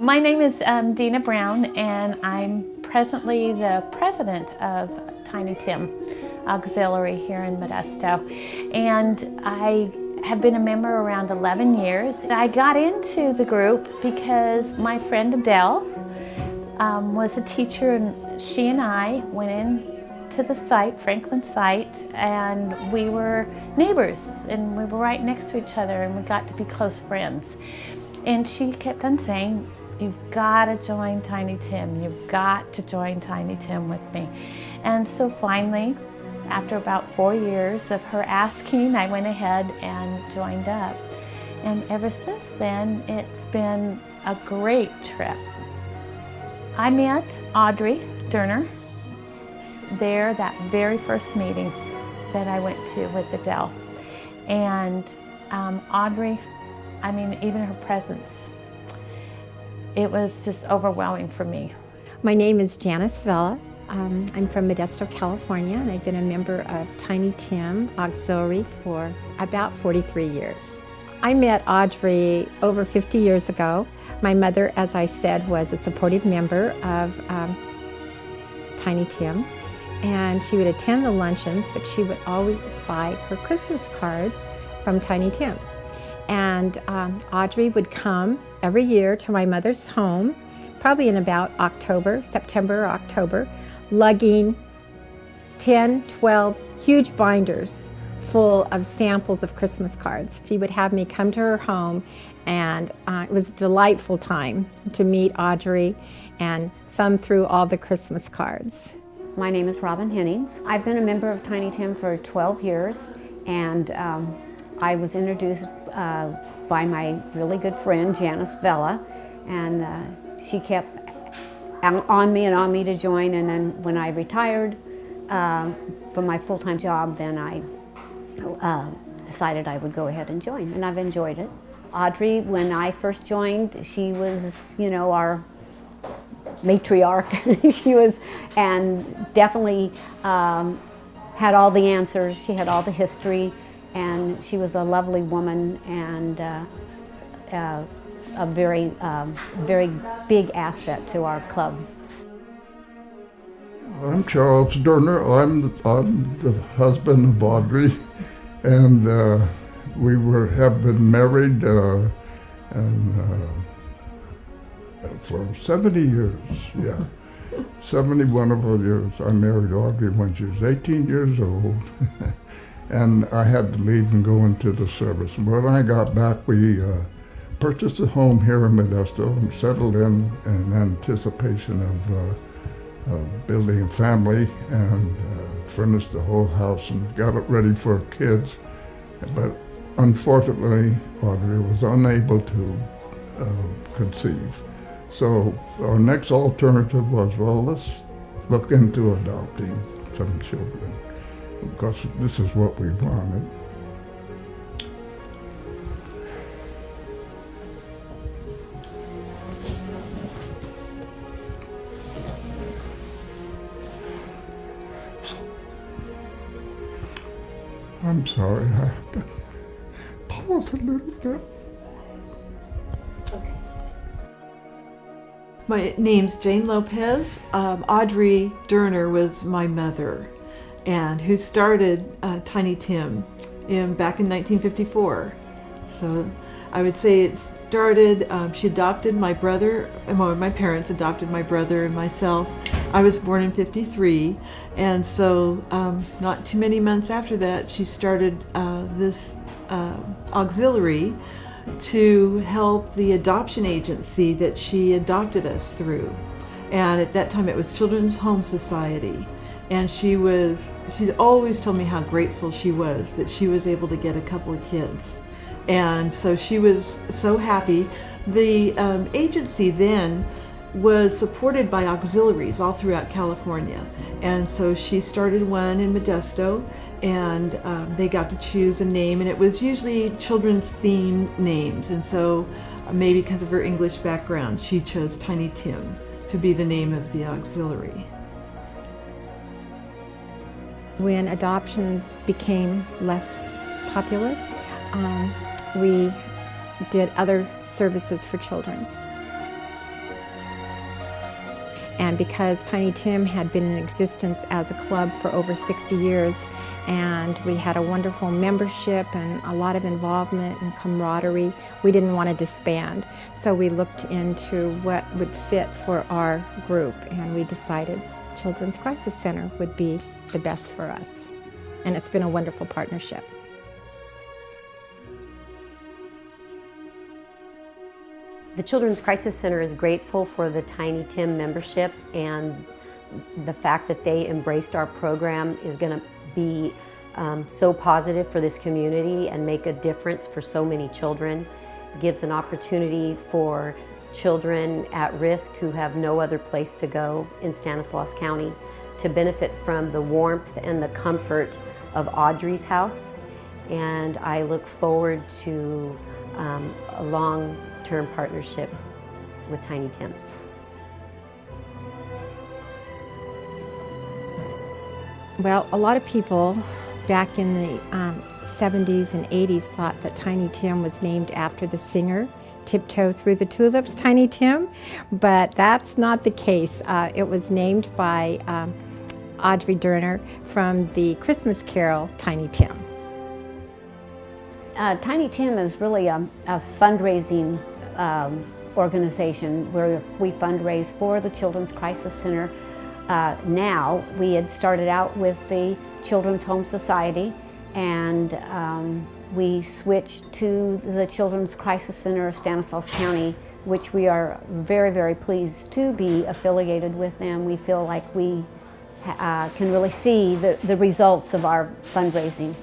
My name is Dina Brown, and I'm presently the president of Tiny Tim Auxiliary here in Modesto. And I have been a member around 11 years. I got into the group because my friend Adele was a teacher, and she and I went in to the site, Franklin site, and we were neighbors, and we were right next to each other, and we got to be close friends. And she kept on saying, "You've got to join Tiny Tim. You've got to join Tiny Tim with me." And so finally, after about 4 years of her asking, I went ahead and joined up. And ever since then, it's been a great trip. I met Audrey Durner there that very first meeting that I went to with Adele. And Audrey, I mean, even her presence, it was just overwhelming for me. My name is Janice Vela. I'm from Modesto, California, and I've been a member of Tiny Tim Auxiliary for about 43 years. I met Audrey over 50 years ago. My mother, as I said, was a supportive member of Tiny Tim, and she would attend the luncheons, but she would always buy her Christmas cards from Tiny Tim. And Audrey would come every year to my mother's home, probably in about September or October, lugging 10, 12 huge binders full of samples of Christmas cards. She would have me come to her home, and it was a delightful time to meet Audrey and thumb through all the Christmas cards. My name is Robin Hennings. I've been a member of Tiny Tim for 12 years, and I was introduced by my really good friend Janice Vela, and she kept on me to join. And then when I retired from my full-time job, then I decided I would go ahead and join, and I've enjoyed it. Audrey, when I first joined, she was, you know, our matriarch. She was, and definitely had all the answers. She had all the history, and she was a lovely woman, and a very, very big asset to our club. I'm Charles Durner. I'm the husband of Audrey, and we have been married for 70 years. Yeah, 70 wonderful years. I married Audrey when she was 18 years old. And I had to leave and go into the service. When I got back, we purchased a home here in Modesto and settled in anticipation of building a family, and furnished the whole house and got it ready for kids. But unfortunately, Audrey was unable to conceive. So our next alternative was, well, let's look into adopting some children, because this is what we wanted. I'm sorry, I have to pause a little bit. Okay. My name's Jane Lopez. Audrey Durner was my mother, and who started Tiny Tim back in 1954. So I would say it started, she adopted my brother, well, my parents adopted my brother and myself. I was born in 53, and so not too many months after that, she started this auxiliary to help the adoption agency that she adopted us through. And at that time it was Children's Home Society. And she always told me how grateful she was that she was able to get a couple of kids. And so she was so happy. The agency then was supported by auxiliaries all throughout California. And so she started one in Modesto, and they got to choose a name, and it was usually children's themed names. And so maybe because of her English background, she chose Tiny Tim to be the name of the auxiliary. When adoptions became less popular, we did other services for children. And because Tiny Tim had been in existence as a club for over 60 years, and we had a wonderful membership and a lot of involvement and camaraderie, we didn't want to disband. So we looked into what would fit for our group, and we decided Children's Crisis Center would be the best for us. And it's been a wonderful partnership. The Children's Crisis Center is grateful for the Tiny Tim membership, and the fact that they embraced our program is going to be so positive for this community and make a difference for so many children. It gives an opportunity for children at risk who have no other place to go in Stanislaus County to benefit from the warmth and the comfort of Audrey's house. And I look forward to a long-term partnership with Tiny Tim's. Well, a lot of people back in the 70s and 80s thought that Tiny Tim was named after the singer Tiptoe Through the Tulips, Tiny Tim, but that's not the case. It was named by Audrey Durner from the Christmas carol Tiny Tim. Tiny Tim is really a fundraising organization where we fundraise for the Children's Crisis Center. Now, we had started out with the Children's Home Society, and we switched to the Children's Crisis Center of Stanislaus County, which we are very, very pleased to be affiliated with them. We feel like we can really see the results of our fundraising.